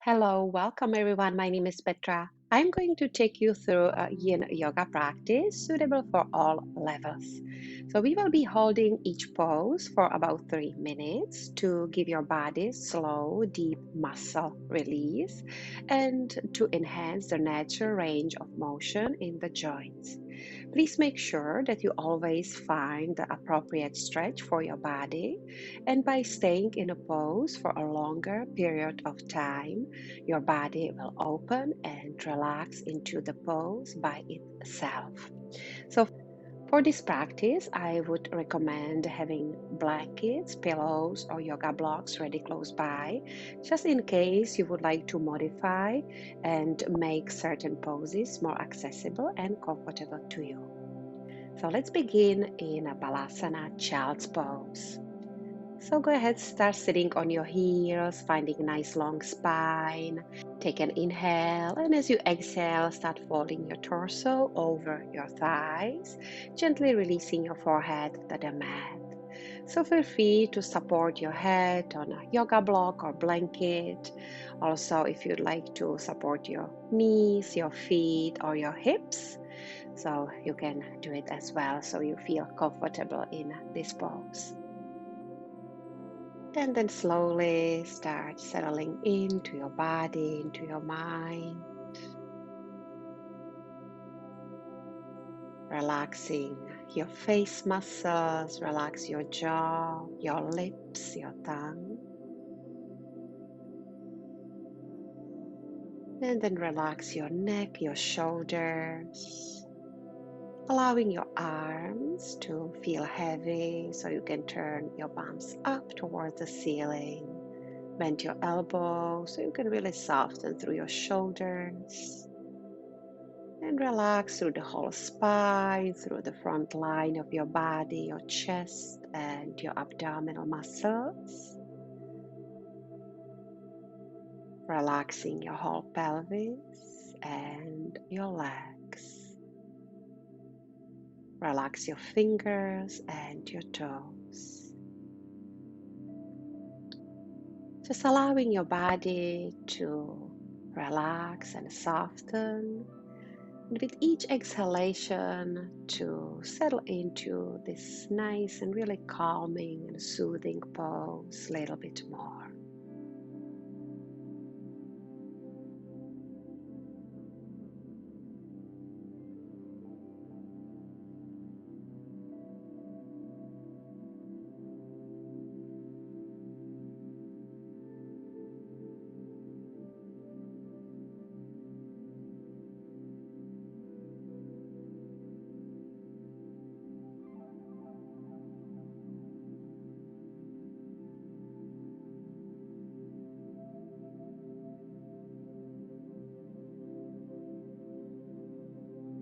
Hello, welcome everyone. My name is Petra. I'm going to take you through a yin yoga practice suitable for all levels. So, we will be holding each pose for about 3 minutes to give your body slow, deep muscle release and to enhance the natural range of motion in the joints. Please make sure that you always find the appropriate stretch for your body, and by staying in a pose for a longer period of time, your body will open and relax into the pose by itself. So, for this practice, I would recommend having blankets, pillows, or yoga blocks ready close by, just in case you would like to modify and make certain poses more accessible and comfortable to you. So let's begin in a Balasana child's pose. So go ahead, start sitting on your heels, finding a nice long spine. Take an inhale, and as you exhale, start folding your torso over your thighs, gently releasing your forehead to the mat. So feel free to support your head on a yoga block or blanket. Also, if you'd like to support your knees, your feet, or your hips, so you can do it as well so you feel comfortable in this pose. And then slowly start settling into your body, into your mind, relaxing your face muscles, relax your jaw, your lips, your tongue, and then relax your neck, your shoulders, allowing your arms to feel heavy so you can turn your palms up towards the ceiling. Bend your elbows so you can really soften through your shoulders. And relax through the whole spine, through the front line of your body, your chest, and your abdominal muscles. Relaxing your whole pelvis and your legs. Relax your fingers and your toes. Just allowing your body to relax and soften. And with each exhalation, to settle into this nice and really calming and soothing pose a little bit more.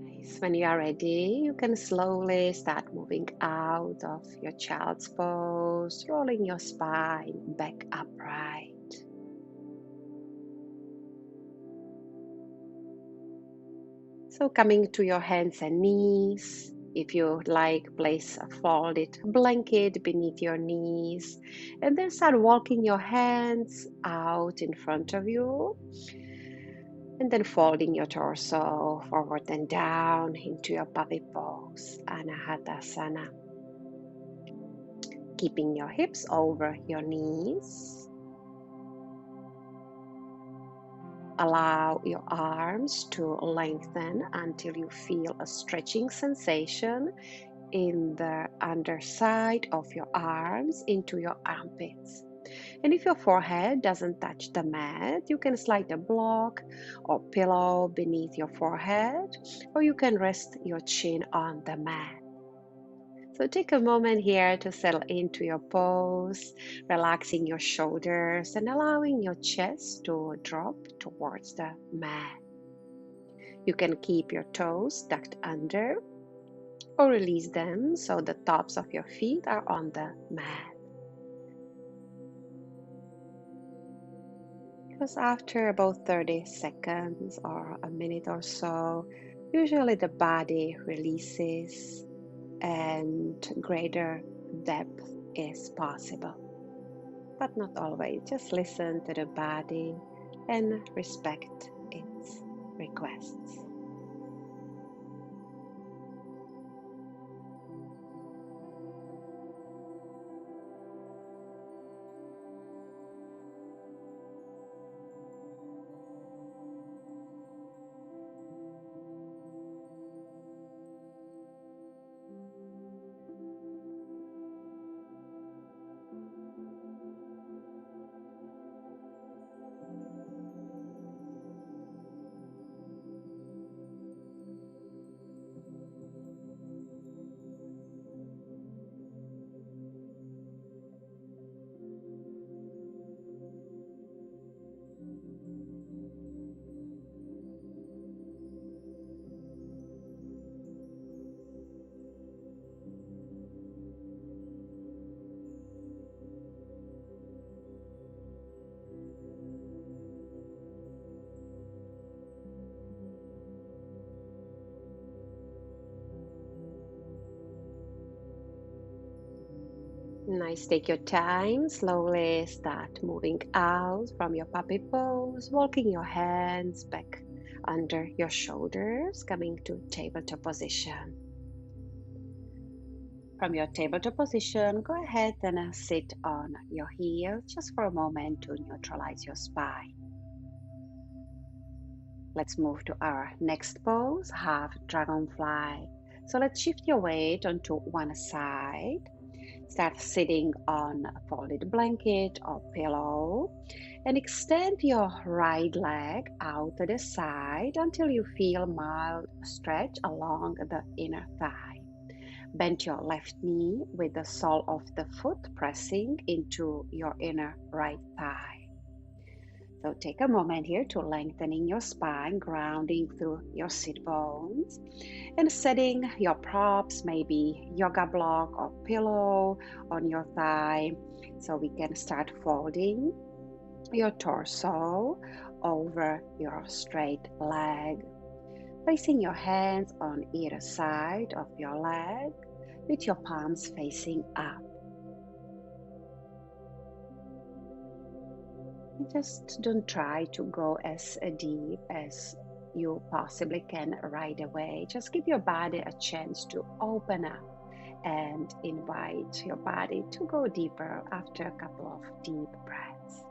Nice. When you are ready, you can slowly start moving out of your child's pose, rolling your spine back upright. So coming to your hands and knees. If you like, place a folded blanket beneath your knees and then start walking your hands out in front of you and then folding your torso forward and down into your puppy pose, Anahatasana. Keeping your hips over your knees. Allow your arms to lengthen until you feel a stretching sensation in the underside of your arms into your armpits. And if your forehead doesn't touch the mat, you can slide a block or pillow beneath your forehead, or you can rest your chin on the mat. So take a moment here to settle into your pose, relaxing your shoulders and allowing your chest to drop towards the mat. You can keep your toes tucked under or release them so the tops of your feet are on the mat. Because after about 30 seconds or a minute or so, usually the body releases and greater depth is possible. But not always. Just listen to the body and respect its requests. Nice, take your time, slowly start moving out from your puppy pose, walking your hands back under your shoulders, coming to tabletop position. From your tabletop position, go ahead and sit on your heels just for a moment to neutralize your spine. Let's move to our next pose, half dragonfly. So let's shift your weight onto one side. Start sitting on a folded blanket or pillow and extend your right leg out to the side until you feel mild stretch along the inner thigh. Bend your left knee with the sole of the foot pressing into your inner right thigh. So take a moment here to lengthening your spine, grounding through your sit bones, and setting your props, maybe yoga block or pillow on your thigh. So we can start folding your torso over your straight leg, placing your hands on either side of your leg with your palms facing up. Just don't try to go as deep as you possibly can right away. Just give your body a chance to open up and invite your body to go deeper after a couple of deep breaths.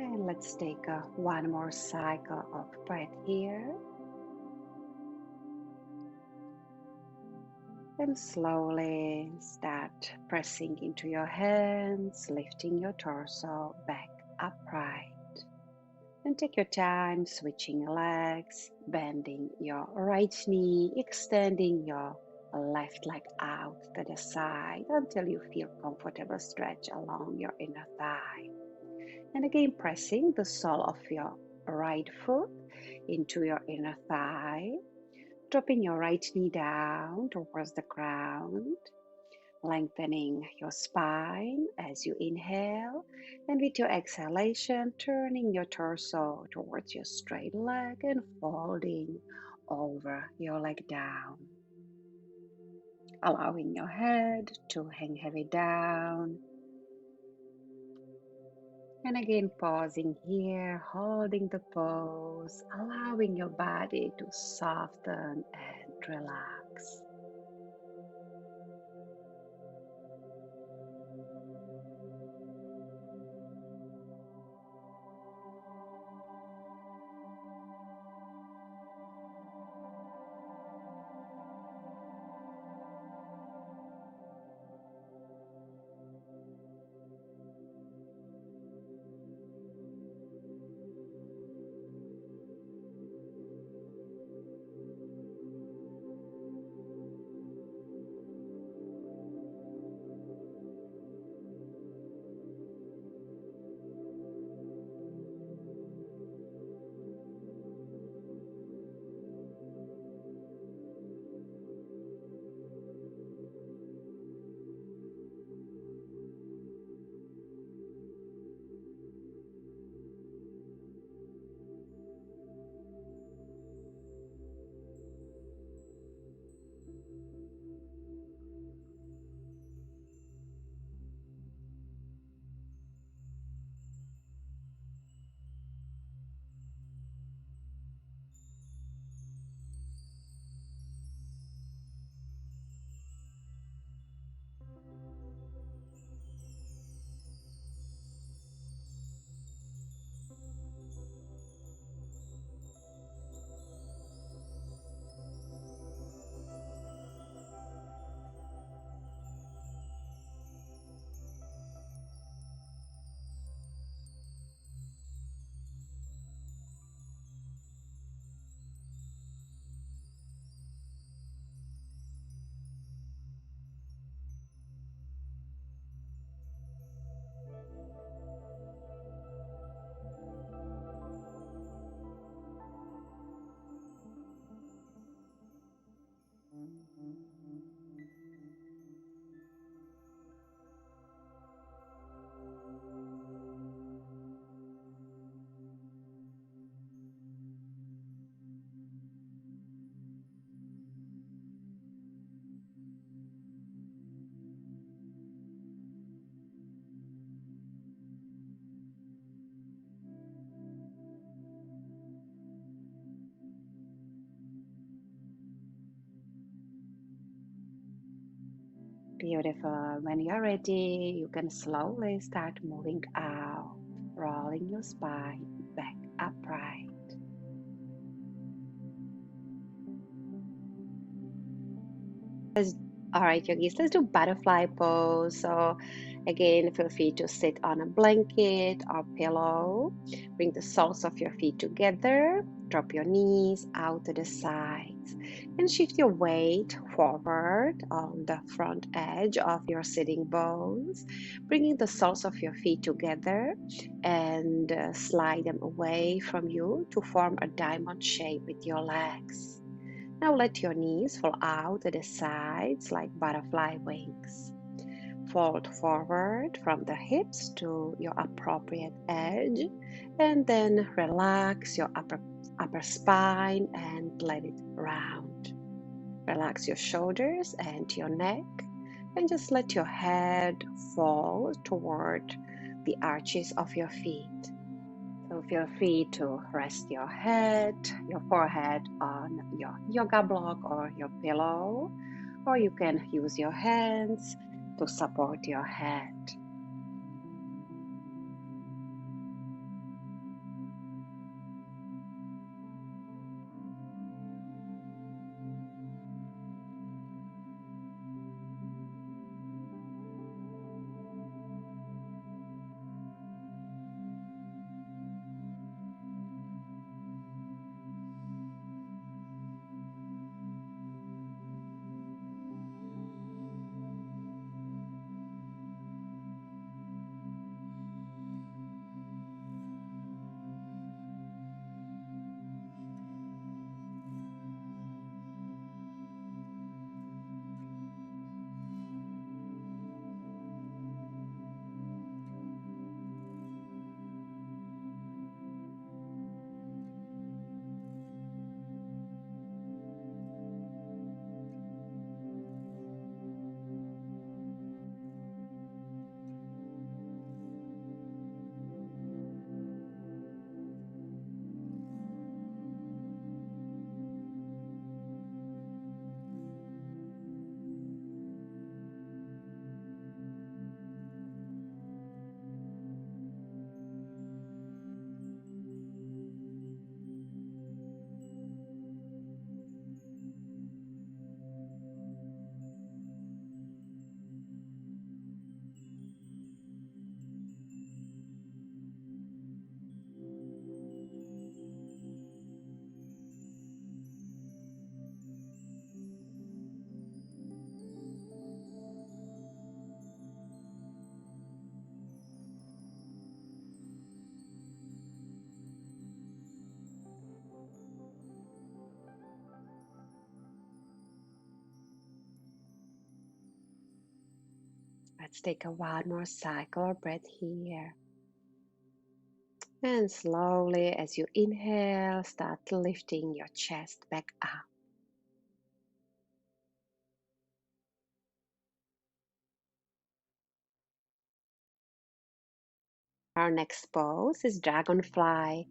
And let's take one more cycle of breath here. And slowly start pressing into your hands, lifting your torso back upright. And take your time switching your legs, bending your right knee, extending your left leg out to the side until you feel comfortable stretch along your inner thigh. And again, pressing the sole of your right foot into your inner thigh, dropping your right knee down towards the ground, lengthening your spine as you inhale, and with your exhalation, turning your torso towards your straight leg and folding over your leg down, allowing your head to hang heavy down. And again, pausing here, holding the pose, allowing your body to soften and relax. Beautiful. When you're ready, you can slowly start moving out, rolling your spine back upright. Let's, all right, yogis, let's do butterfly pose. So again, feel free to sit on a blanket or pillow. Bring the soles of your feet together. Drop your knees out to the sides and shift your weight forward on the front edge of your sitting bones, bringing the soles of your feet together and slide them away from you to form a diamond shape with your legs. Now let your knees fall out to the sides like butterfly wings. Fold forward from the hips to your appropriate edge, and then relax your upper spine and let it round. Relax your shoulders and your neck, and just let your head fall toward the arches of your feet. So feel free to rest your head, your forehead on your yoga block or your pillow, or you can use your hands to support your head. Let's take a one more cycle or breath here. And slowly, as you inhale, start lifting your chest back up. Our next pose is Dragonfly.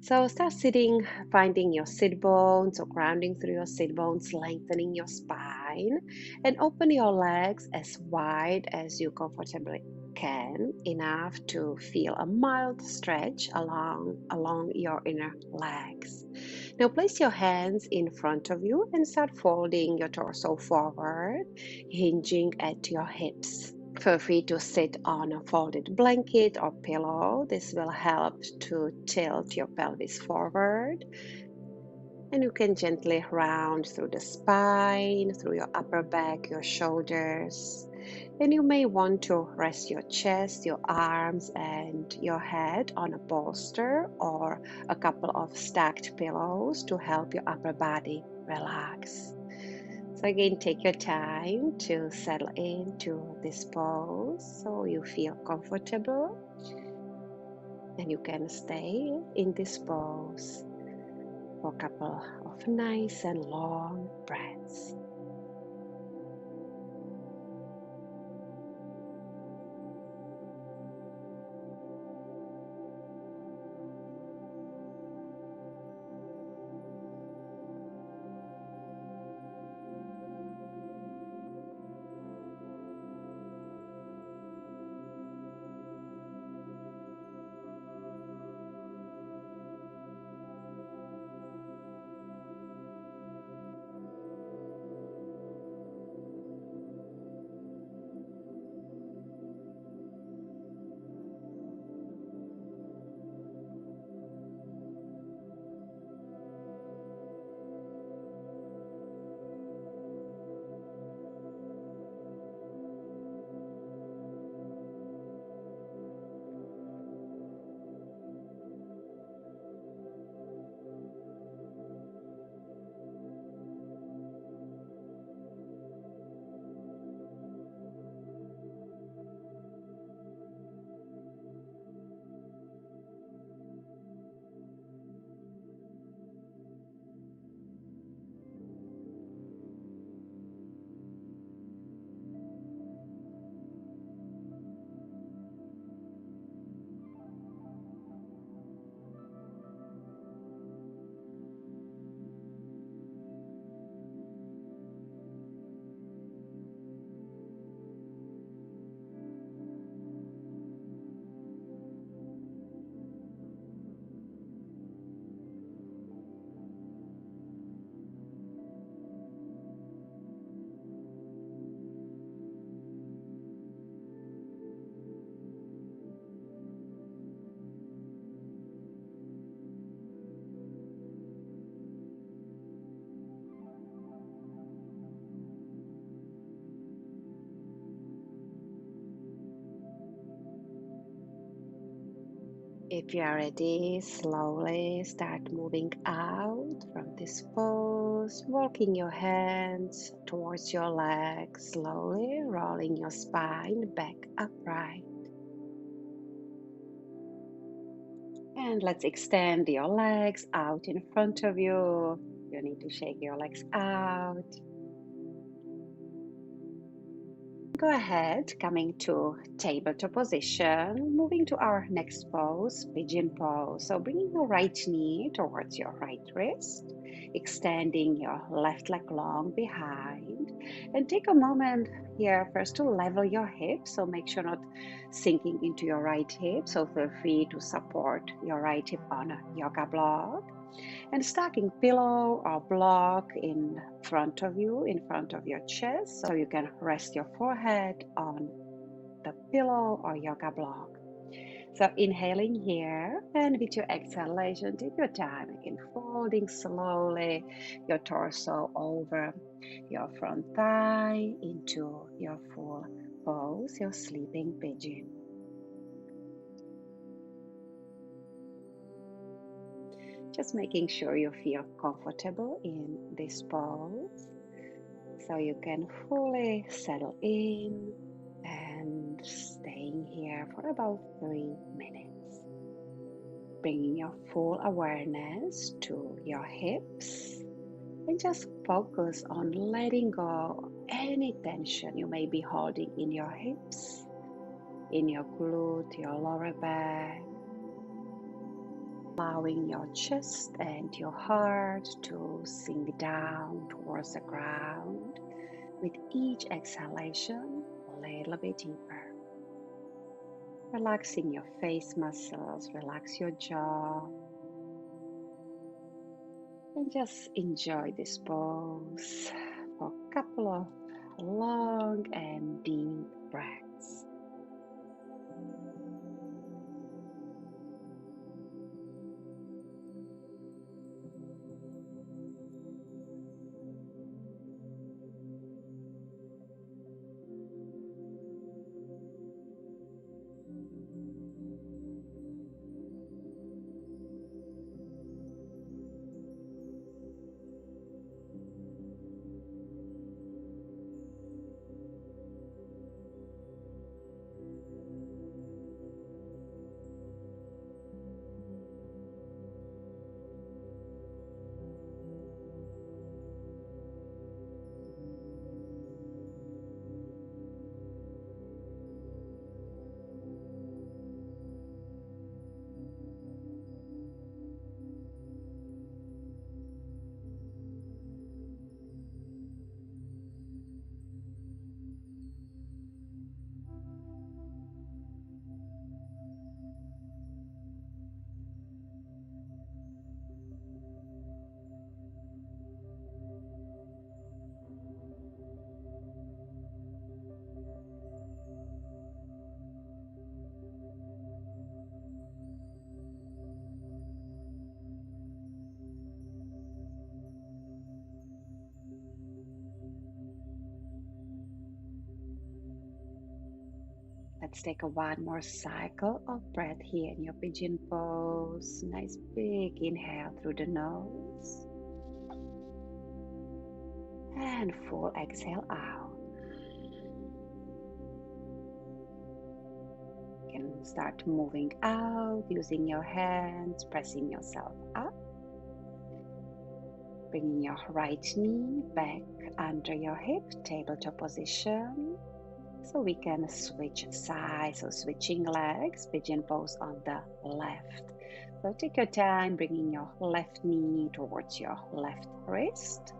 So start sitting, finding your sit bones or grounding through your sit bones, lengthening your spine, and open your legs as wide as you comfortably can, enough to feel a mild stretch along your inner legs. Now place your hands in front of you and start folding your torso forward, hinging at your hips. Feel free to sit on a folded blanket or pillow. This will help to tilt your pelvis forward. And you can gently round through the spine, through your upper back, your shoulders. And you may want to rest your chest, your arms, and your head on a bolster or a couple of stacked pillows to help your upper body relax. So again, take your time to settle into this pose so you feel comfortable, and you can stay in this pose for a couple of nice and long breaths. If you are ready, slowly start moving out from this pose, walking your hands towards your legs, slowly rolling your spine back upright. And let's extend your legs out in front of you. You need to shake your legs out. Go ahead, coming to tabletop position, moving to our next pose, pigeon pose. So bringing your right knee towards your right wrist, extending your left leg long behind, and take a moment here first to level your hips. So make sure not sinking into your right hip. So feel free to support your right hip on a yoga block. And stacking pillow or block in front of you, in front of your chest, so you can rest your forehead on the pillow or yoga block. So inhaling here, and with your exhalation, take your time again, folding slowly your torso over your front thigh into your full pose, your sleeping pigeon. Just making sure you feel comfortable in this pose so you can fully settle in and and staying here for about 3 minutes. Bringing your full awareness to your hips and just focus on letting go any tension you may be holding in your hips, in your glute, your lower back, allowing your chest and your heart to sink down towards the ground with each exhalation a little bit deeper. Relaxing your face muscles, relax your jaw, and just enjoy this pose for a couple of long and deep breaths. Let's take one more cycle of breath here in your pigeon pose. Nice big inhale through the nose and full exhale out. You can start moving out using your hands, pressing yourself up, bringing your right knee back under your hip, tabletop position. So we can switch sides, so switching legs, pigeon pose on the left. So take your time, bringing your left knee towards your left wrist,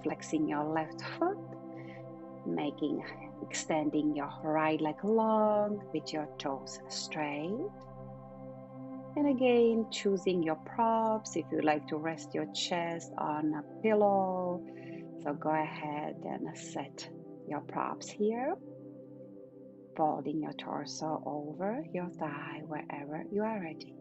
flexing your left foot, extending your right leg long with your toes straight. And again, choosing your props. If you like to rest your chest on a pillow, so go ahead and set your props here. Folding your torso over your thigh wherever you are ready.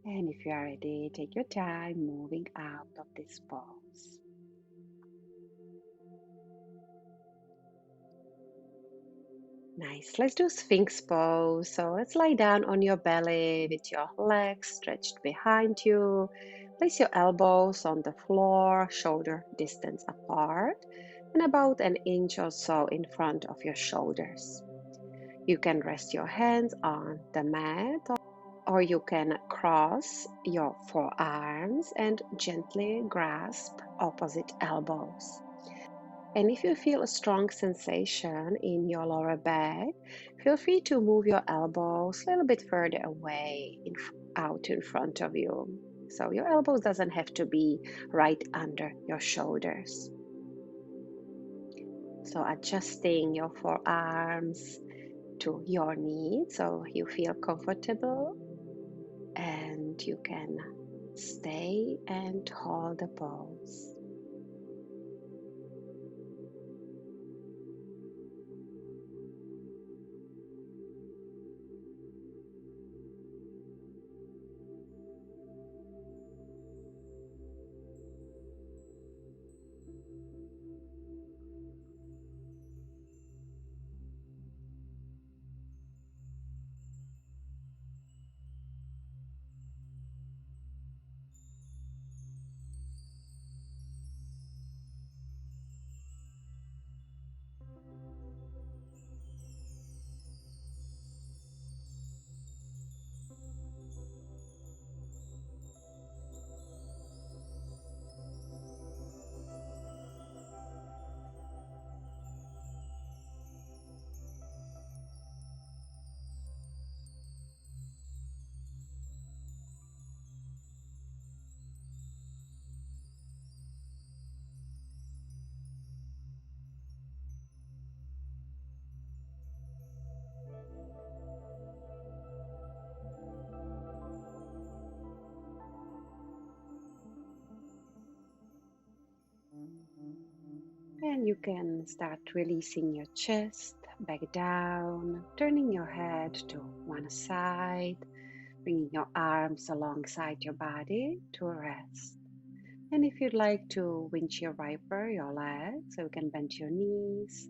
And if you are ready, take your time moving out of this pose. Nice. Let's do Sphinx pose. So let's lie down on your belly with your legs stretched behind you. Place your elbows on the floor, shoulder distance apart, and about an inch or so in front of your shoulders. You can rest your hands on the mat, or you can cross your forearms and gently grasp opposite elbows. And if you feel a strong sensation in your lower back, feel free to move your elbows a little bit further away out in front of you. So your elbows doesn't have to be right under your shoulders. So adjusting your forearms to your needs so you feel comfortable and you can stay and hold the pose. And you can start releasing your chest back down, turning your head to one side, bringing your arms alongside your body to rest. And if you'd like to windshield wiper your legs, so you can bend your knees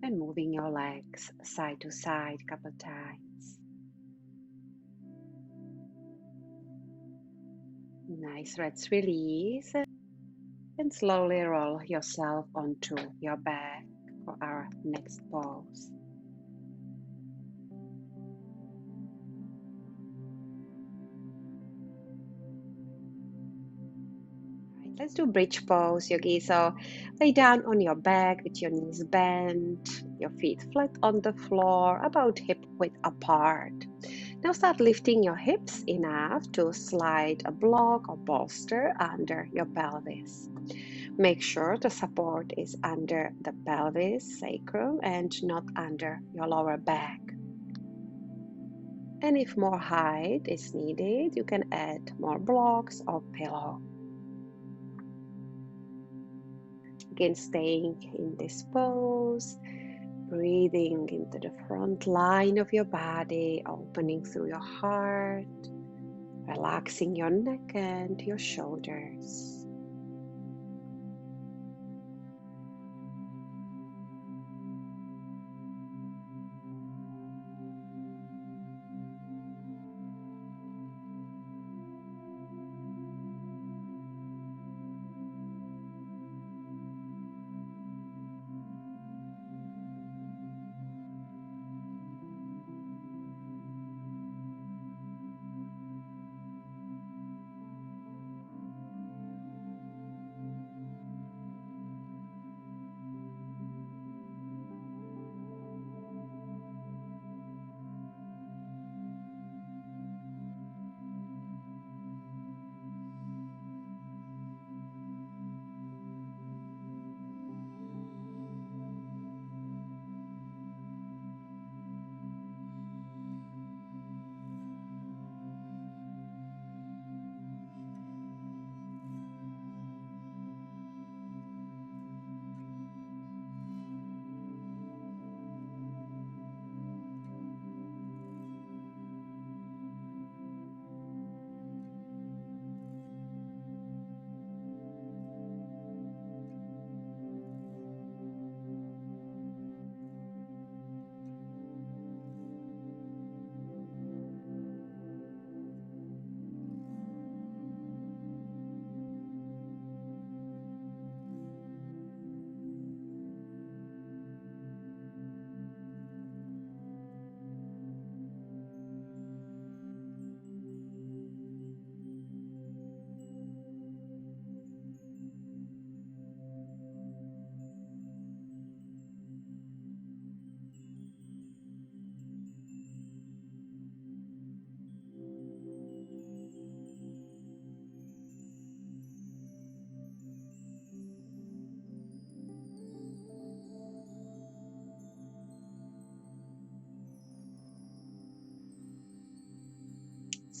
and moving your legs side to side a couple times. Nice, let's release and slowly roll yourself onto your back for our next pose. Right, let's do bridge pose, yogi. So lay down on your back with your knees bent, your feet flat on the floor, about hip width apart. Now start lifting your hips enough to slide a block or bolster under your pelvis. Make sure the support is under the pelvis, sacrum, and not under your lower back. And if more height is needed, you can add more blocks or pillow. Again, staying in this pose, breathing into the front line of your body, opening through your heart, relaxing your neck and your shoulders.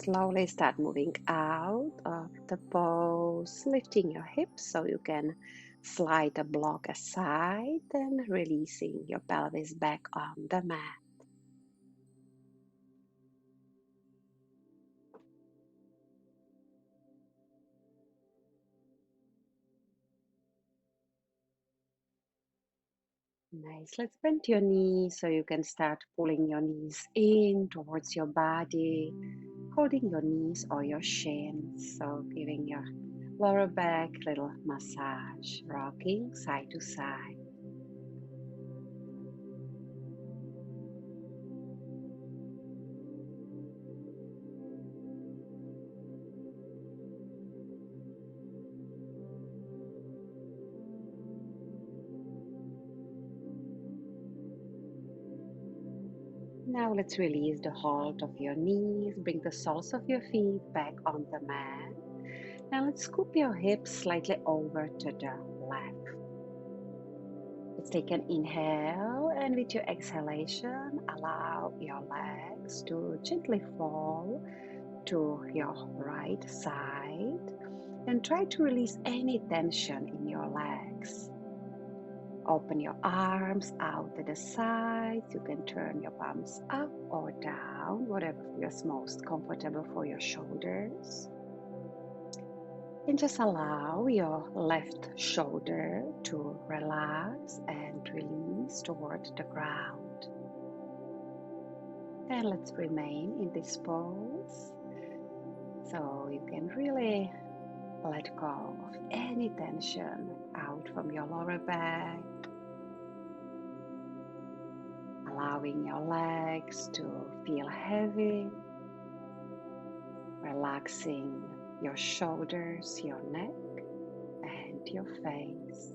Slowly start moving out of the pose, lifting your hips so you can slide the block aside and releasing your pelvis back on the mat. Nice. Let's bend your knees so you can start pulling your knees in towards your body, holding your knees or your shins. So giving your lower back a little massage, rocking side to side. Now let's release the hold of your knees, bring the soles of your feet back on the mat. Now let's scoop your hips slightly over to the left. Let's take an inhale, and with your exhalation, allow your legs to gently fall to your right side and try to release any tension in your legs. Open your arms out to the sides. You can turn your palms up or down, whatever feels most comfortable for your shoulders. And just allow your left shoulder to relax and release toward the ground. And let's remain in this pose so you can really let go of any tension out from your lower back, allowing your legs to feel heavy, relaxing your shoulders, your neck, and your face.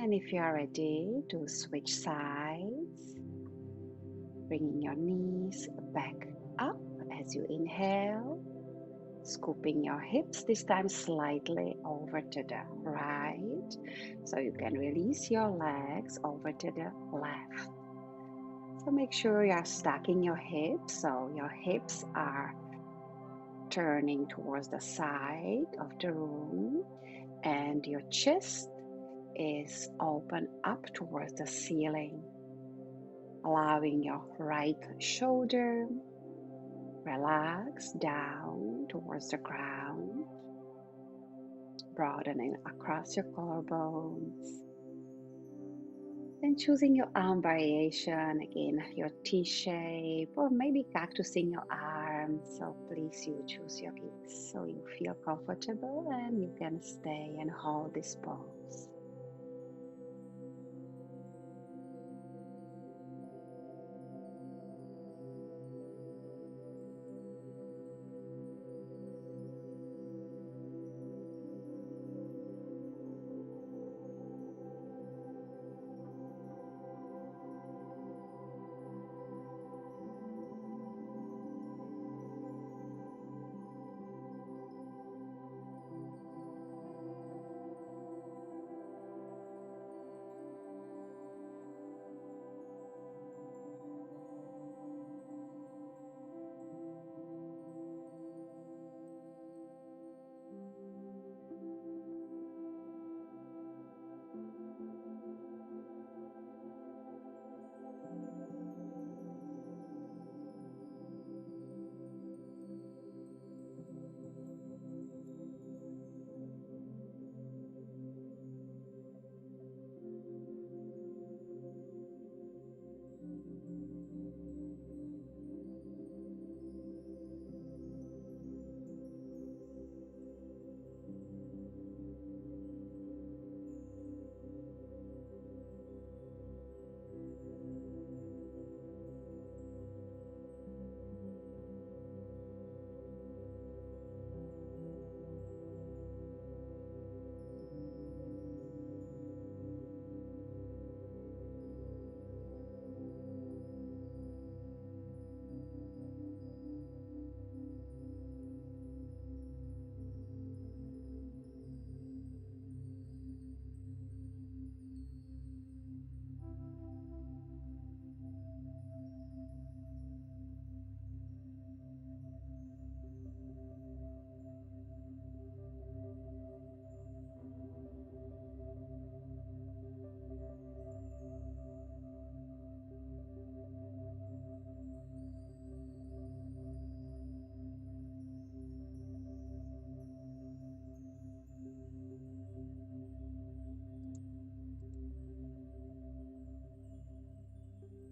And if you are ready to switch sides, bringing your knees back up as you inhale, scooping your hips this time slightly over to the right so you can release your legs over to the left. So make sure you are stacking your hips so your hips are turning towards the side of the room and your chest is open up towards the ceiling, allowing your right shoulder relax down towards the ground, broadening across your collarbones. Then choosing your arm variation, again, your T shape, or maybe cactusing your arms turn. So please you choose your ease so you feel comfortable and you can stay and hold this pose.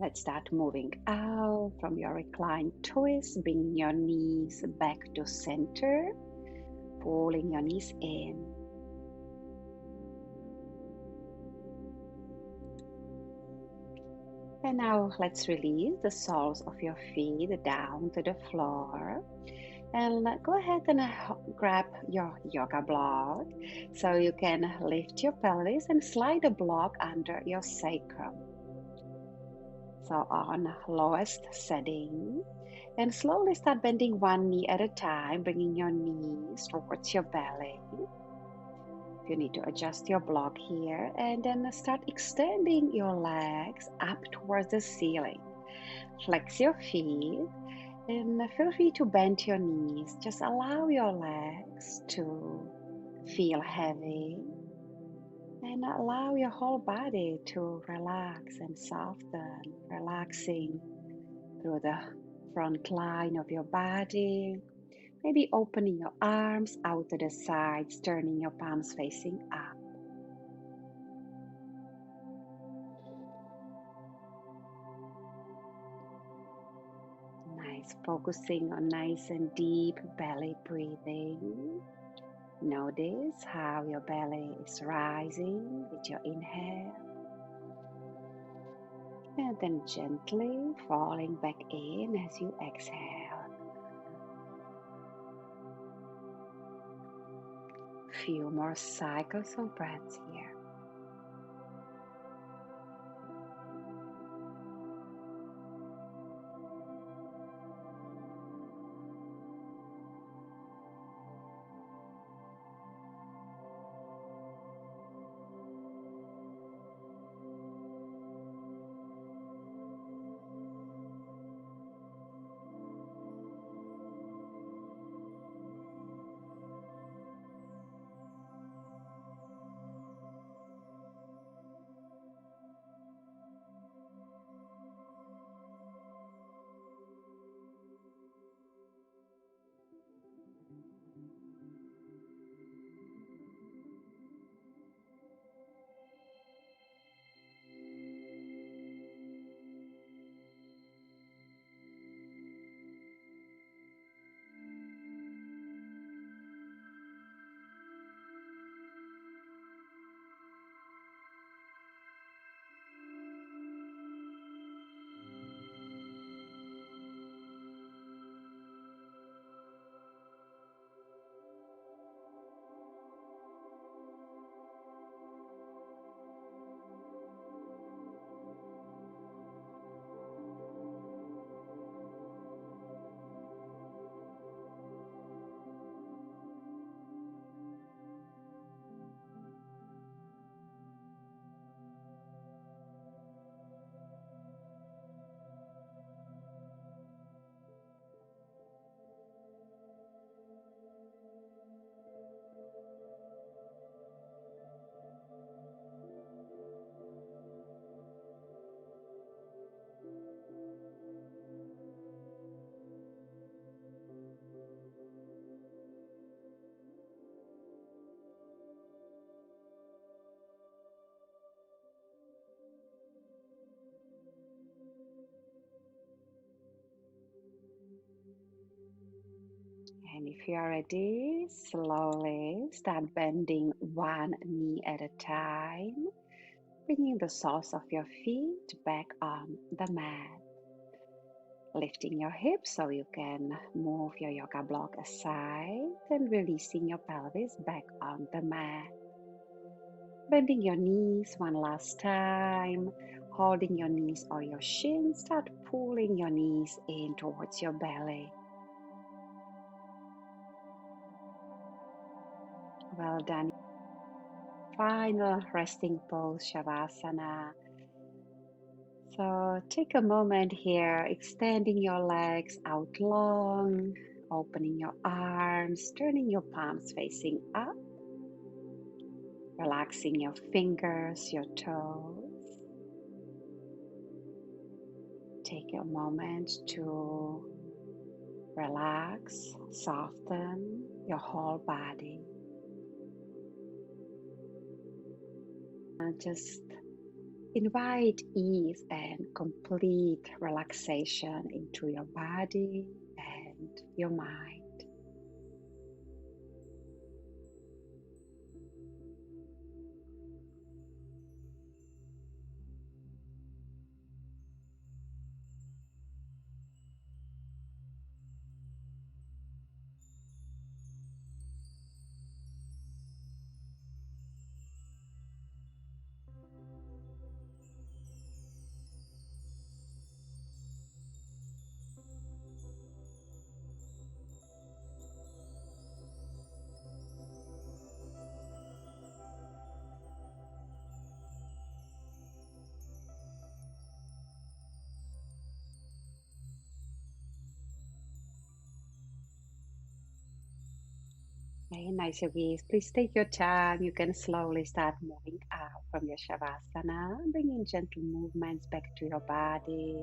Let's start moving out from your reclined twist, bringing your knees back to center, pulling your knees in. And now let's release the soles of your feet down to the floor. And go ahead and grab your yoga block so you can lift your pelvis and slide the block under your sacrum. So on lowest setting, and slowly start bending one knee at a time, bringing your knees towards your belly. You need to adjust your block here, and then start extending your legs up towards the ceiling. Flex your feet and feel free to bend your knees. Just allow your legs to feel heavy and allow your whole body to relax and soften, relaxing through the front line of your body. Maybe opening your arms out to the sides, turning your palms facing up. Nice, focusing on nice and deep belly breathing. Notice how your belly is rising with your inhale. And then gently falling back in as you exhale. Few more cycles of breaths here. And if you are ready, slowly start bending one knee at a time, bringing the soles of your feet back on the mat. Lifting your hips so you can move your yoga block aside and releasing your pelvis back on the mat. Bending your knees one last time, holding your knees or your shins, start pulling your knees in towards your belly. Well done. Final resting pose, Shavasana. So take a moment here, extending your legs out long, opening your arms, turning your palms facing up, relaxing your fingers, your toes. Take a moment to relax, soften your whole body. And just invite ease and complete relaxation into your body and your mind. Okay, nice yogis. Please take your time. You can slowly start moving out from your Shavasana, bringing gentle movements back to your body.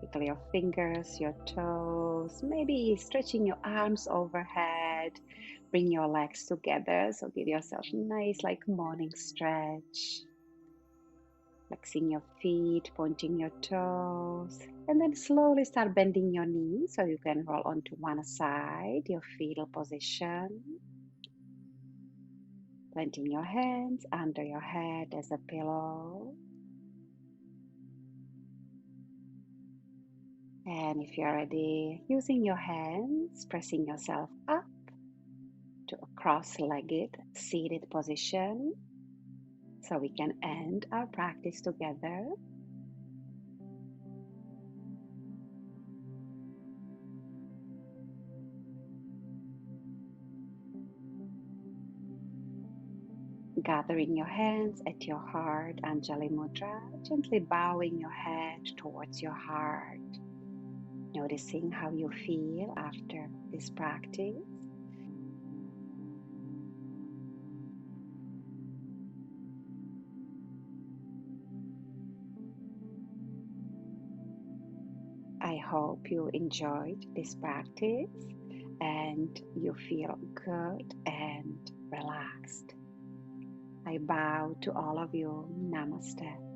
Wiggle your fingers, your toes, maybe stretching your arms overhead. Bring your legs together. So give yourself a nice like morning stretch. Flexing your feet, pointing your toes, and then slowly start bending your knees so you can roll onto one side, your fetal position. Planting your hands under your head as a pillow. And if you're ready, using your hands, pressing yourself up to a cross-legged seated position so we can end our practice together. Gathering your hands at your heart, Anjali Mudra, gently bowing your head towards your heart, noticing how you feel after this practice. I hope you enjoyed this practice and you feel good and relaxed. I bow to all of you. Namaste.